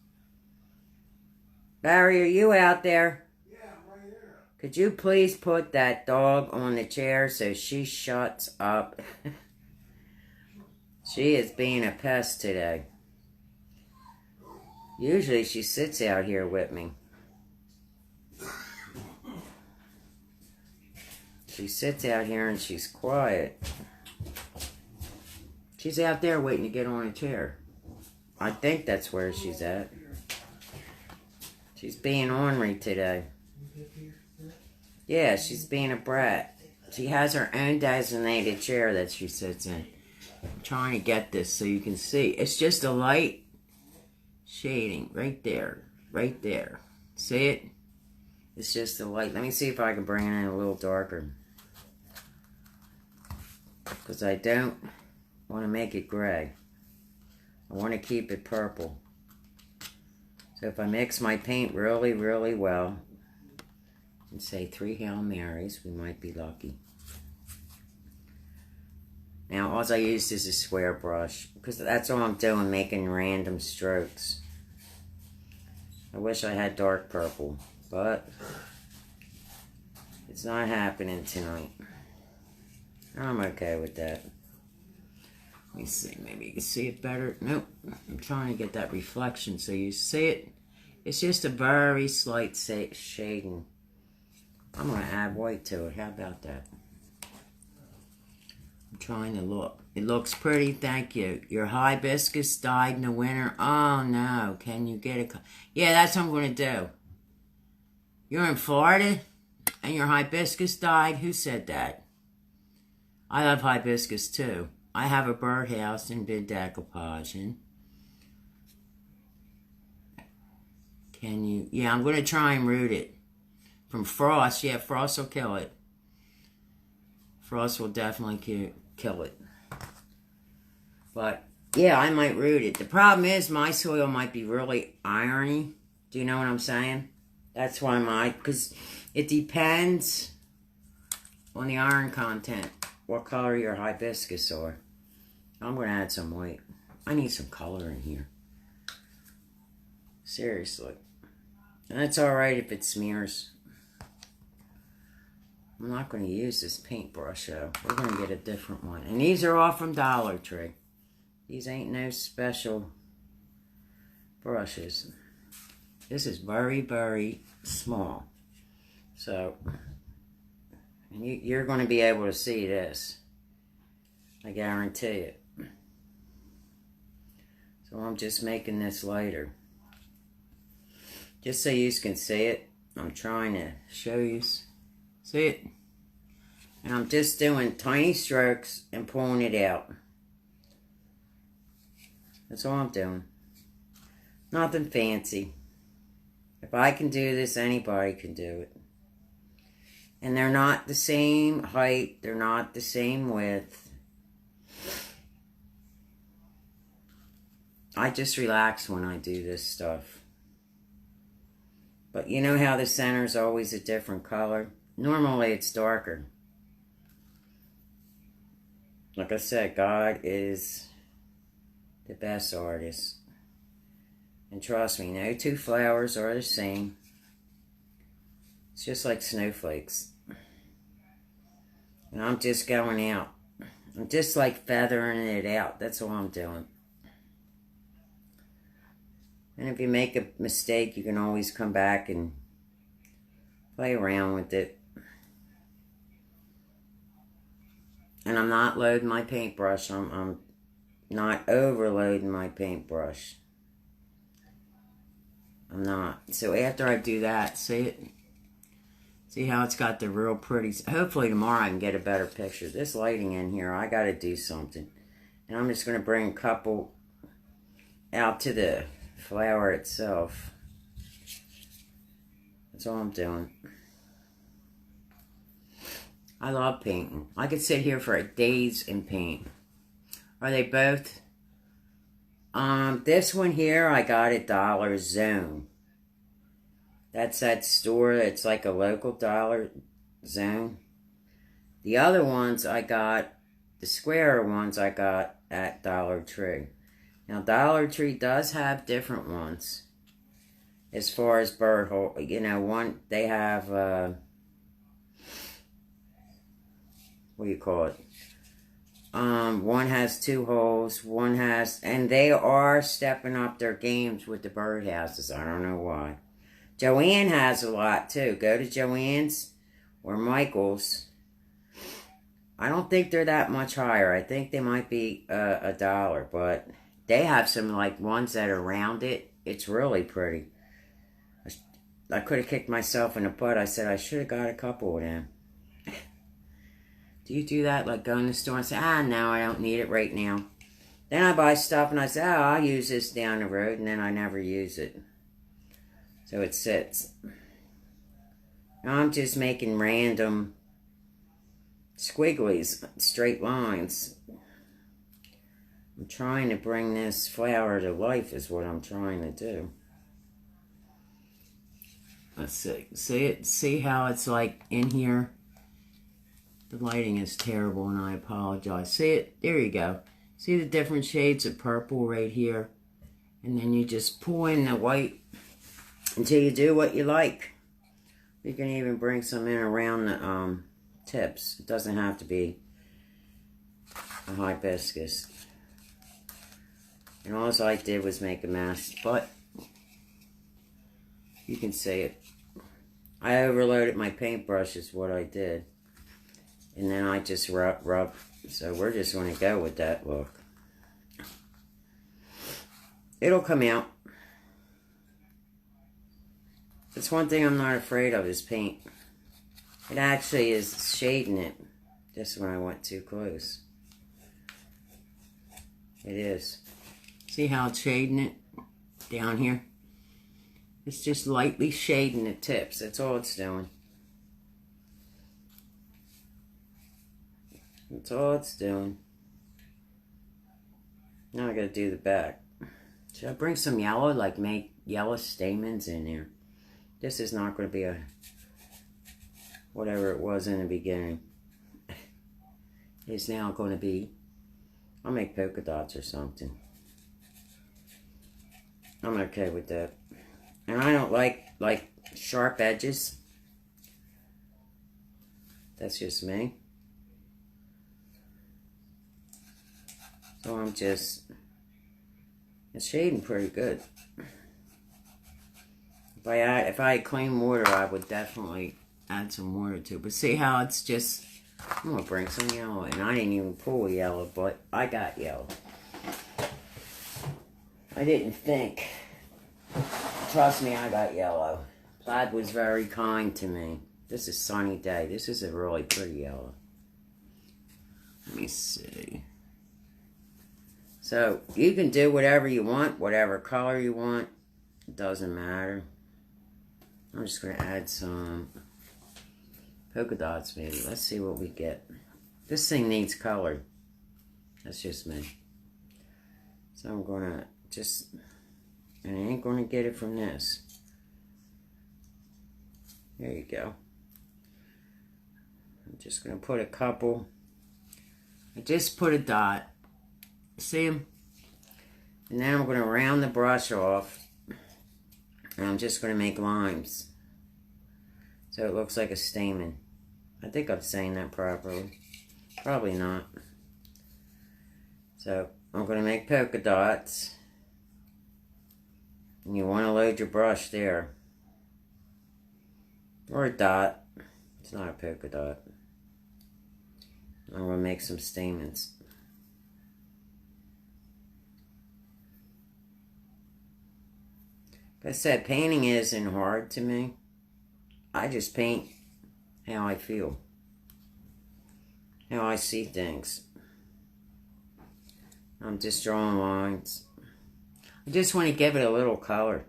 Speaker 1: Barry, are you out there?
Speaker 2: Yeah, I'm right here.
Speaker 1: Could you please put that dog on the chair so she shuts up? She is being a pest today. Usually she sits out here with me. She sits out here and she's quiet. She's out there waiting to get on a chair. I think that's where she's at. She's being ornery today. Yeah, she's being a brat. She has her own designated chair that she sits in. I'm trying to get this so you can see. It's just a light shading right there. Right there. See it? It's just a light. Let me see if I can bring it in a little darker. Because I don't want to make it gray. I want to keep it purple. So if I mix my paint really, really well, and say 3 Hail Marys, we might be lucky. Now, all I used is a square brush, because that's all I'm doing, making random strokes. I wish I had dark purple, but it's not happening tonight. I'm okay with that. Let me see, maybe you can see it better. Nope, I'm trying to get that reflection so you see it. It's just a very slight shading. I'm going to add white to it. How about that? I'm trying to look. It looks pretty, thank you. Your hibiscus died in the winter. Oh, no. Can you get it? Yeah, that's what I'm going to do. You're in Florida and your hibiscus died? Who said that? I love hibiscus, too. I have a birdhouse in Decoupage. Can you? Yeah, I'm going to try and root it. From frost, yeah, frost will kill it. Frost will definitely kill it. But, yeah, I might root it. The problem is my soil might be really irony. Do you know what I'm saying? That's why because it depends on the iron content, what color your hibiscus are. I'm going to add some white. I need some color in here. Seriously. And that's alright if it smears. I'm not going to use this paintbrush though. We're going to get a different one. And these are all from Dollar Tree. These ain't no special brushes. This is very, very small. So, and you're going to be able to see this. I guarantee it. So I'm just making this lighter. Just so you can see it. I'm trying to show you. See it? And I'm just doing tiny strokes and pulling it out. That's all I'm doing. Nothing fancy. If I can do this, anybody can do it. And they're not the same height. They're not the same width. I just relax when I do this stuff. But you know how the center is always a different color? Normally it's darker. Like I said, God is the best artist. And trust me, no two flowers are the same. It's just like snowflakes. And I'm just going out. I'm just like feathering it out. That's all I'm doing. And if you make a mistake, you can always come back and play around with it. And I'm not loading my paintbrush. I'm not overloading my paintbrush. I'm not. So after I do that, see it? See how it's got the real pretty... Hopefully tomorrow I can get a better picture. This lighting in here, I got to do something. And I'm just going to bring a couple out to the flower itself. That's all I'm doing. I love painting. I could sit here for days and paint. Are they both? This one here I got at Dollar Zone. That's that store. It's like a local Dollar Zone. The other ones I got, the square ones I got at Dollar Tree. Now Dollar Tree does have different ones. As far as bird hole, you know, they have, what do you call it? One has 2 holes, one has, and they are stepping up their games with the birdhouses. I don't know why. Joanne has a lot too. Go to Joanne's or Michael's. I don't think they're that much higher. I think they might be $1, but they have some like ones that are rounded. It's really pretty. I could have kicked myself in the butt. I said I should have got a couple of them. Do you do that? Like go in the store and say, no, I don't need it right now. Then I buy stuff and I say, I'll use this down the road, and then I never use it. So it sits. Now I'm just making random squigglies, straight lines. I'm trying to bring this flower to life is what I'm trying to do. Let's see. See it? See how it's like in here? The lighting is terrible and I apologize. See it? There you go. See the different shades of purple right here? And then you just pull in the white until you do what you like. You can even bring some in around the tips. It doesn't have to be a hibiscus. And all I did was make a mess, but you can see it. I overloaded my paintbrush is what I did. And then I just rub. So we're just going to go with that look. It'll come out. That's one thing I'm not afraid of is paint. It actually is shading it. Just when I went too close. It is. See how it's shading it down here? It's just lightly shading the tips. That's all it's doing. That's all it's doing. Now I gotta do the back. Should I bring some yellow? Like make yellow stamens in there. This is not going to be a whatever it was in the beginning. It's now going to be, I'll make polka dots or something. I'm okay with that. And I don't like sharp edges. That's just me. So I'm just, it's shading pretty good. If I had clean water, I would definitely add some water to it. But see how it's just, I'm going to bring some yellow in. I didn't even pull yellow, but I got yellow. I didn't think. Trust me, I got yellow. Plaid was very kind to me. This is sunny day. This is a really pretty yellow. Let me see. So, you can do whatever you want, whatever color you want. It doesn't matter. I'm just going to add some polka dots maybe. Let's see what we get. This thing needs color. That's just me. So I'm going to just, and I ain't going to get it from this. There you go. I'm just going to put a couple. I just put a dot. See them? And then I'm going to round the brush off. And I'm just going to make lines. So it looks like a stamen. I think I'm saying that properly. Probably not. So I'm going to make polka dots. And you want to load your brush there. Or a dot. It's not a polka dot. I'm going to make some stamens. Like I said, painting isn't hard to me. I just paint how I feel. How I see things. I'm just drawing lines. I just want to give it a little color.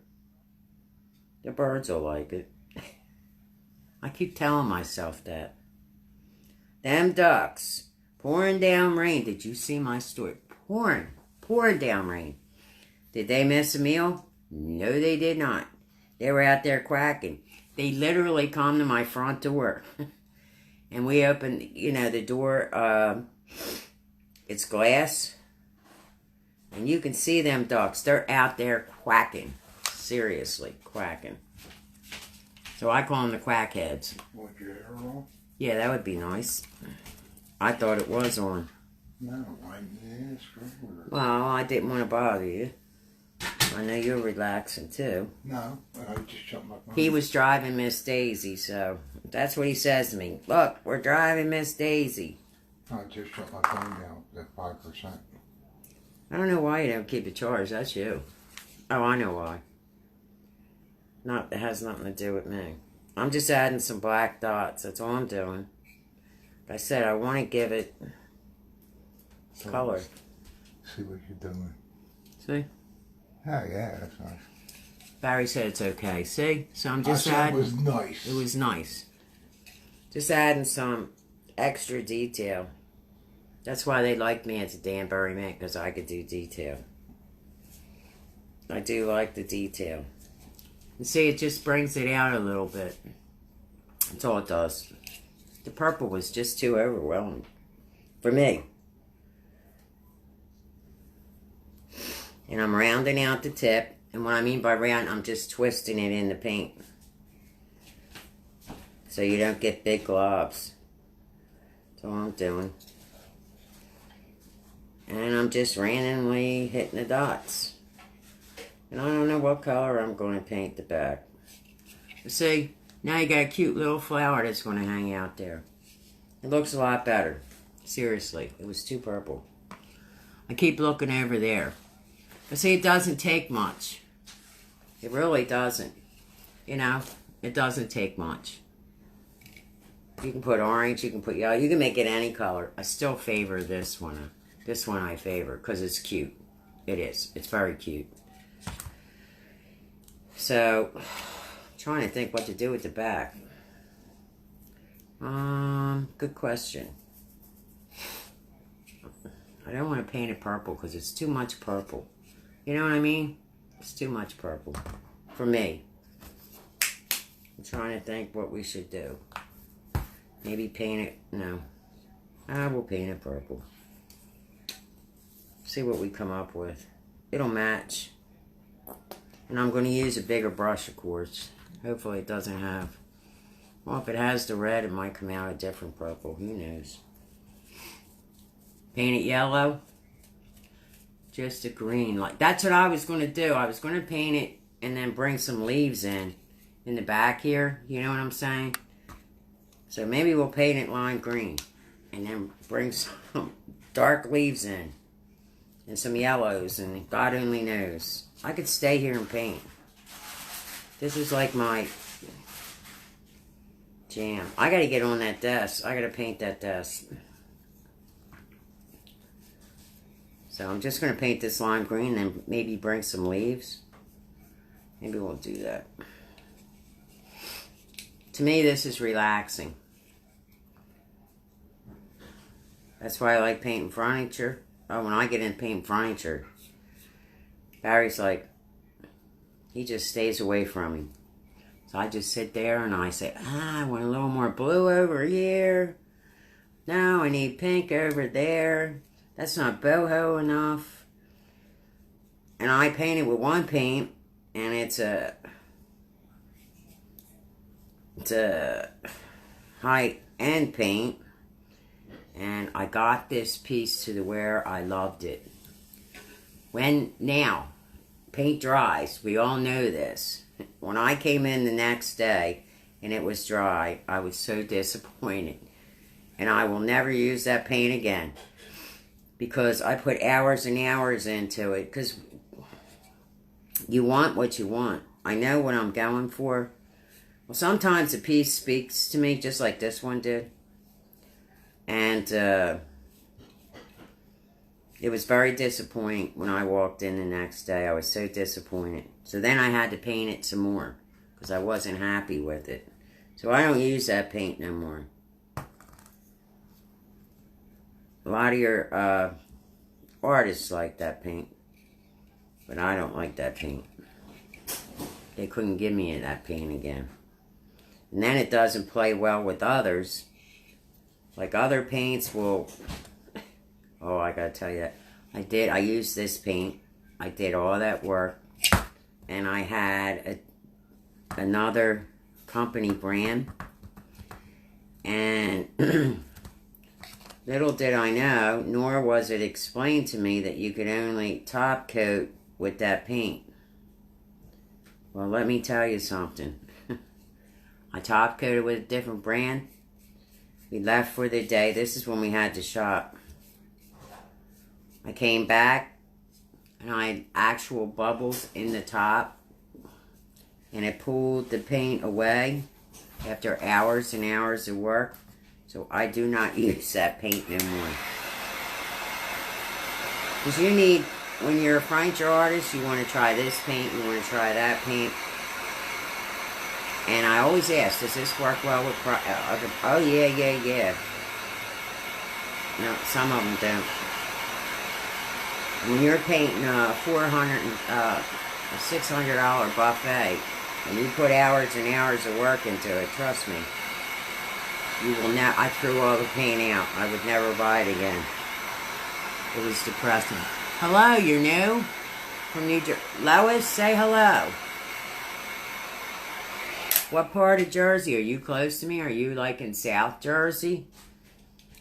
Speaker 1: The birds will like it. I keep telling myself that. Them ducks. Pouring down rain. Did you see my story? Pouring down rain. Did they miss a meal? No, they did not. They were out there quacking. They literally come to my front door. And we opened, the door. It's glass. And you can see them ducks. They're out there quacking. Seriously, quacking. So I call them the quackheads.
Speaker 2: Want your hair on?
Speaker 1: Yeah, that would be nice. I thought it was on.
Speaker 2: No, I didn't ask her.
Speaker 1: Well, I didn't want to bother you. I know you're relaxing too.
Speaker 2: No, I just shut my phone.
Speaker 1: He was driving Miss Daisy, so that's what he says to me. Look, we're driving Miss Daisy.
Speaker 2: I just shut my phone down at 5%.
Speaker 1: I don't know why you don't keep it charged. That's you. Oh, I know why. It has nothing to do with me. I'm just adding some black dots. That's all I'm doing. Like I said, I want to give it color.
Speaker 2: See what you're doing.
Speaker 1: See?
Speaker 2: Oh, yeah, that's nice.
Speaker 1: Barry said it's okay. See? So I'm just
Speaker 2: adding.
Speaker 1: adding.
Speaker 2: It was nice.
Speaker 1: It was nice. Just adding some extra detail. That's why they liked me as a Danbury man, because I could do detail. I do like the detail. You see, it just brings it out a little bit. That's all it does. The purple was just too overwhelming for me. And I'm rounding out the tip. And what I mean by round, I'm just twisting it in the paint. So you don't get big globs. That's all I'm doing. And I'm just randomly hitting the dots. And I don't know what color I'm going to paint the back. See, now you got a cute little flower that's going to hang out there. It looks a lot better. Seriously, it was too purple. I keep looking over there. But see, it doesn't take much. It really doesn't. You know, it doesn't take much. You can put orange, you can put yellow, you can make it any color. I still favor this one. This one I favor because it's cute. It is. It's very cute. So, trying to think what to do with the back. Good question. I don't want to paint it purple because it's too much purple. You know what I mean? It's too much purple. For me. I'm trying to think what we should do. Maybe paint it, no. We'll paint it purple. See what we come up with. It'll match. And I'm going to use a bigger brush, of course. Hopefully it doesn't have... Well, if it has the red, it might come out a different purple. Who knows? Paint it yellow. Just a green. Like that's what I was going to do. I was going to paint it and then bring some leaves in the back here. You know what I'm saying? So maybe we'll paint it lime green. And then bring some dark leaves in. And some yellows. And God only knows. I could stay here and paint. This is like my jam. I got to get on that desk. I got to paint that desk. So I'm just going to paint this lime green and maybe bring some leaves. Maybe we'll do that. To me, this is relaxing. That's why I like painting furniture. Oh, when I get in painting furniture, Barry's like, he just stays away from me. So I just sit there and I say, I want a little more blue over here. No, I need pink over there. That's not boho enough. And I paint it with one paint, and it's a high-end paint. And I got this piece to the where I loved it. Now, paint dries. We all know this. When I came in the next day and it was dry, I was so disappointed. And I will never use that paint again. Because I put hours and hours into it. Because you want what you want. I know what I'm going for. Well, sometimes a piece speaks to me just like this one did. And it was very disappointing when I walked in the next day. I was so disappointed. So then I had to paint it some more. Because I wasn't happy with it. So I don't use that paint no more. A lot of your artists like that paint. But I don't like that paint. They couldn't give me that paint again. And then it doesn't play well with others. Like other paints will... Oh, I gotta tell you that. I used this paint. I did all that work. And I had another company brand. And... Little did I know, nor was it explained to me that you could only top coat with that paint. Well, let me tell you something. I top coated with a different brand. We left for the day. This is when we had to shop. I came back and I had actual bubbles in the top. And it pulled the paint away after hours and hours of work. So I do not use that paint no more. Because you need, when you're a furniture artist, you want to try this paint, you want to try that paint. And I always ask, does this work well with, oh yeah. No, some of them don't. When you're painting a $600 buffet, When you put hours and hours of work into it, trust me, you will not. I threw all the paint out. I would never buy it again. It was depressing. Hello, you're new from New Jersey. Lois, say hello. What part of Jersey? Are you close to me? Are you like in South Jersey?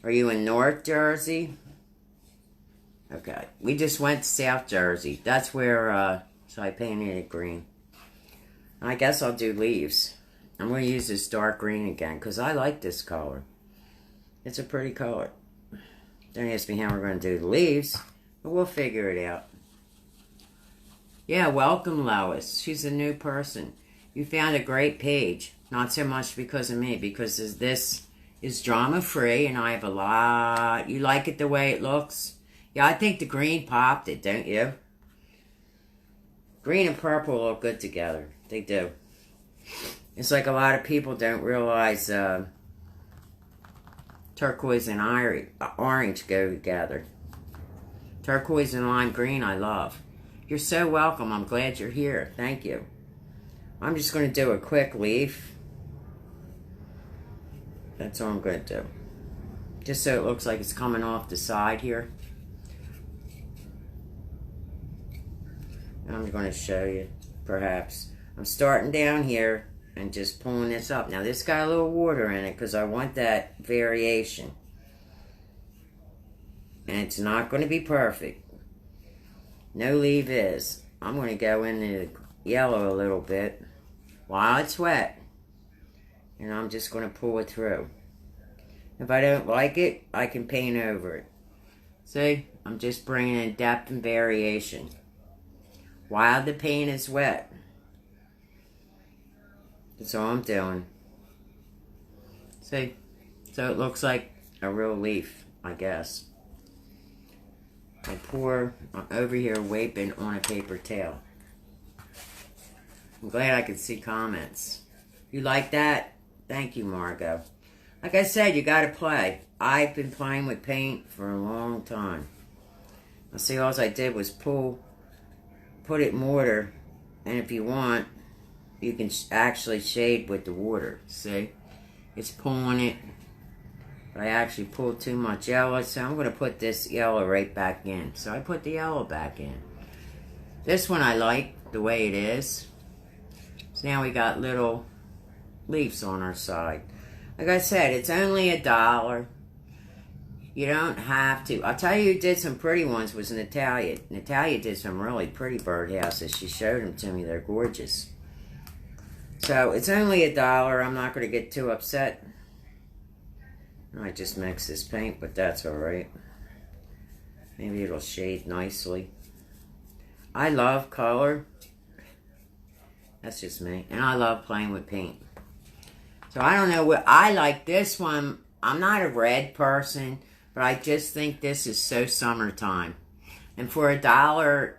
Speaker 1: Are you in North Jersey? Okay. We just went to South Jersey. That's where, so I painted it green. I guess I'll do leaves. I'm going to use this dark green again because I like this color. It's a pretty color. Don't ask me how we're going to do the leaves, but we'll figure it out. Yeah, welcome, Lois. She's a new person. You found a great page. Not so much because of me, because this is drama-free, and I have a lot. You like it the way it looks? Yeah, I think the green popped it, don't you? Green and purple look good together. They do. It's like a lot of people don't realize turquoise and orange go together. Turquoise and lime green I love. You're so welcome. I'm glad you're here. Thank you. I'm just going to do a quick leaf. That's all I'm going to do. Just so it looks like it's coming off the side here. I'm going to show you, perhaps. I'm starting down here and just pulling this up. Now, this got a little water in it because I want that variation. And it's not going to be perfect. No leaf is. I'm going to go into yellow a little bit while it's wet. And I'm just going to pull it through. If I don't like it, I can paint over it. See? I'm just bringing in depth and variation while the paint is wet. That's all I'm doing. See? So it looks like a real leaf, I guess. I'm over here wiping on a paper towel. I'm glad I could see comments. You like that? Thank you, Margot. Like I said, you gotta play. I've been playing with paint for a long time. I see all I did was put it in water, and if you want, you can actually shade with the water. See? It's pulling it. But I actually pulled too much yellow, so I'm going to put this yellow right back in. So I put the yellow back in. This one I like the way it is. So now we got little leaves on our side. Like I said, it's only $1. You don't have to. I'll tell you who did some pretty ones was Natalia. Natalia did some really pretty birdhouses. She showed them to me. They're gorgeous. So it's only $1. I'm not going to get too upset. I just mixed this paint, but that's alright. Maybe it'll shade nicely. I love color. That's just me. And I love playing with paint. So I don't know what I like this one. I'm not a red person, but I just think this is so summertime. And for $1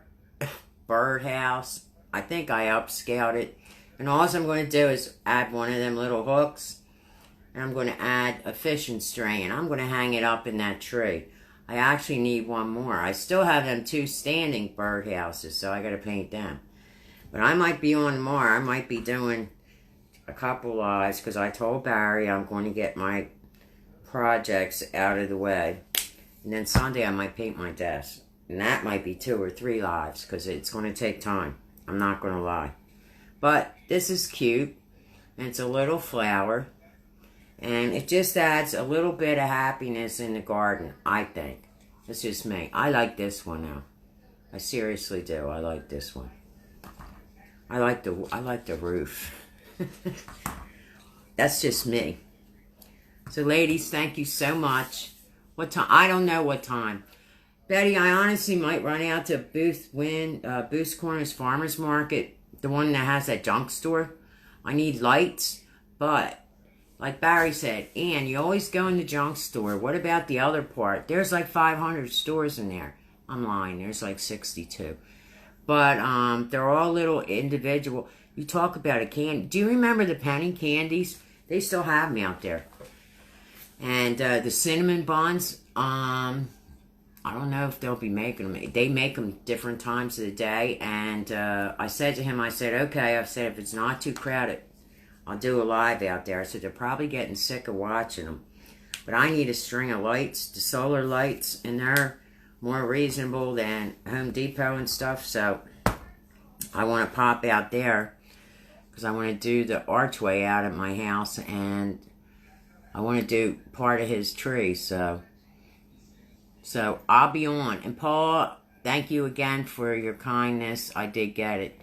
Speaker 1: birdhouse, I think I upscaled it. And all I'm going to do is add one of them little hooks. And I'm going to add a fishing string. And I'm going to hang it up in that tree. I actually need one more. I still have them 2 standing birdhouses, so I got to paint them. But I might be on tomorrow. I might be doing a couple lives because I told Barry I'm going to get my projects out of the way. And then Sunday I might paint my desk. And that might be 2 or 3 lives because it's going to take time. I'm not going to lie. But this is cute. And it's a little flower. And it just adds a little bit of happiness in the garden, I think. It's just me. I like this one now. I seriously do. I like this one. I like the roof. That's just me. So ladies, thank you so much. What time? I don't know what time. Betty, I honestly might run out to Booth Corners Farmers Market, the one that has that junk store. I need lights, but like Barry said, Ann, you always go in the junk store. What about the other part? There's like 500 stores in there. I'm lying. There's like 62. But they're all little individual. You talk about a candy. Do you remember the penny candies? They still have them out there. And the cinnamon buns. I don't know if they'll be making them. They make them different times of the day. And I said to him, I said, okay. I said, if it's not too crowded, I'll do a live out there. I said, they're probably getting sick of watching them. But I need a string of lights, the solar lights, and they're more reasonable than Home Depot and stuff. So I want to pop out there because I want to do the archway out at my house. And I want to do part of his tree. So I'll be on. And Paul, thank you again for your kindness. I did get it.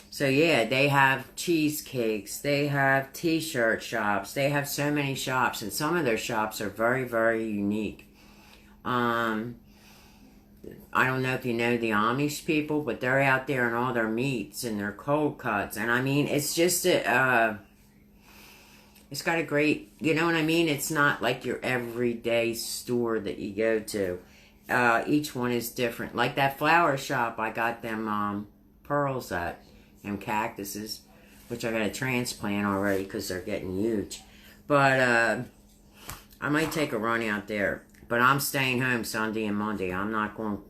Speaker 1: So yeah, they have cheesecakes. They have t-shirt shops. They have so many shops. And some of their shops are very, very unique. I don't know if you know the Amish people, but they're out there in all their meats and their cold cuts. And I mean, it's just it's got a great, you know what I mean? It's not like your everyday store that you go to. Each one is different. Like that flower shop, I got them pearls at, and cactuses, which I got to transplant already because they're getting huge. But I might take a run out there. But I'm staying home Sunday and Monday. I'm not going.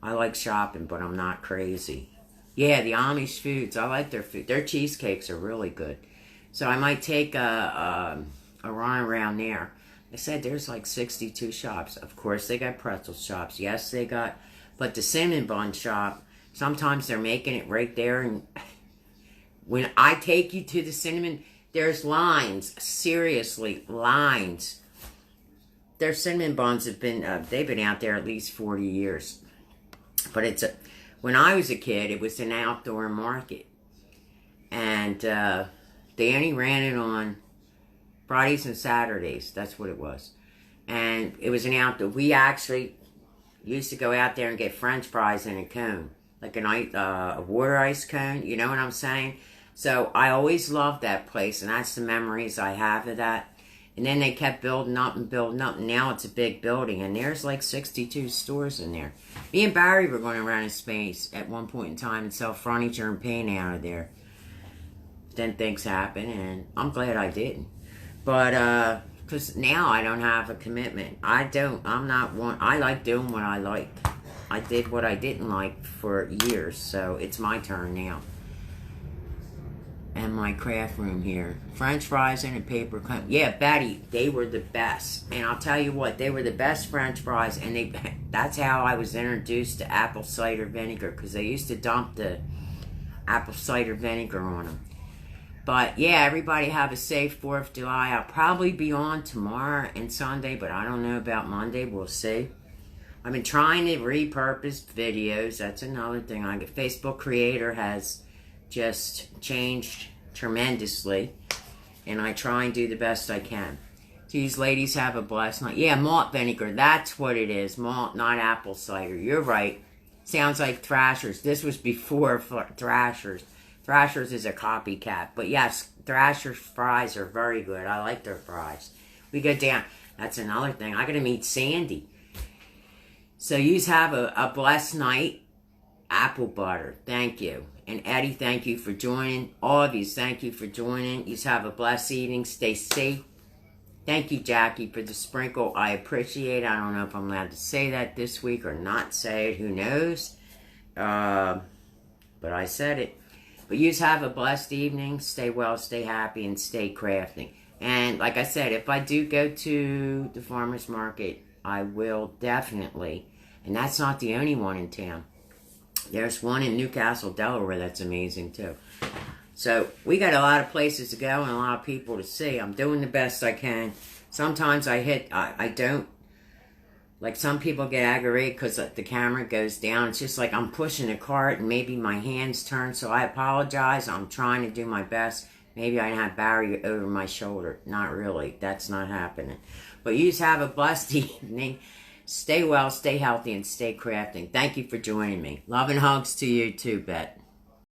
Speaker 1: I like shopping, but I'm not crazy. Yeah, the Amish foods. I like their food. Their cheesecakes are really good. So I might take a run around there. I said there's like 62 shops. Of course, they got pretzel shops. Yes, they got. But the cinnamon bun shop, sometimes they're making it right there. And when I take you to the cinnamon, there's lines. Seriously, lines. Their cinnamon buns have been, they've been out there at least 40 years. But when I was a kid, it was an outdoor market. And they only ran it on Fridays and Saturdays. That's what it was. And it was an outdoor. We actually used to go out there and get French fries in a cone. Like a water ice cone. You know what I'm saying? So I always loved that place. And that's the memories I have of that. And then they kept building up and building up. And now it's a big building. And there's like 62 stores in there. Me and Barry were going to rent a space at one point in time and sell furniture and paint out of there. Then things happen. And I'm glad I didn't. But, because now I don't have a commitment. I'm not one. I like doing what I like. I did what I didn't like for years. So it's my turn now. And my craft room here. French fries and a paper cut. Yeah, Betty, they were the best. And I'll tell you what, they were the best French fries. And that's how I was introduced to apple cider vinegar. Because they used to dump the apple cider vinegar on them. But yeah, everybody have a safe 4th of July. I'll probably be on tomorrow and Sunday. But I don't know about Monday. We'll see. I've been trying to repurpose videos. That's another thing. Facebook Creator has just changed tremendously, and I try and do the best I can. These ladies have a blessed night. Yeah, malt vinegar, that's what it is. Malt, not apple cider. You're right. Sounds like Thrasher's. This was before Thrasher's. Thrasher's is a copycat. But yes, Thrasher's fries are very good. I like their fries. We go down. That's another thing. I got to meet Sandy. So yous have a blessed night. Apple butter. Thank you. And Eddie, thank you for joining. All of you, thank you for joining. You have a blessed evening. Stay safe. Thank you, Jackie, for the sprinkle. I appreciate it. I don't know if I'm allowed to say that this week or not say it. Who knows? But I said it. But you have a blessed evening. Stay well, stay happy, and stay crafting. And like I said, if I do go to the farmer's market, I will definitely. And that's not the only one in town. There's one in Newcastle, Delaware that's amazing too. So we got a lot of places to go and a lot of people to see. I'm doing the best I can. Sometimes I don't. Like some people get aggravated because the camera goes down. It's just like I'm pushing a cart and maybe my hands turn. So I apologize. I'm trying to do my best. Maybe I have Barry over my shoulder. Not really. That's not happening. But you just have a blessed evening. Stay well, stay healthy, and stay crafting. Thank you for joining me. Love and hugs to you too, Bet.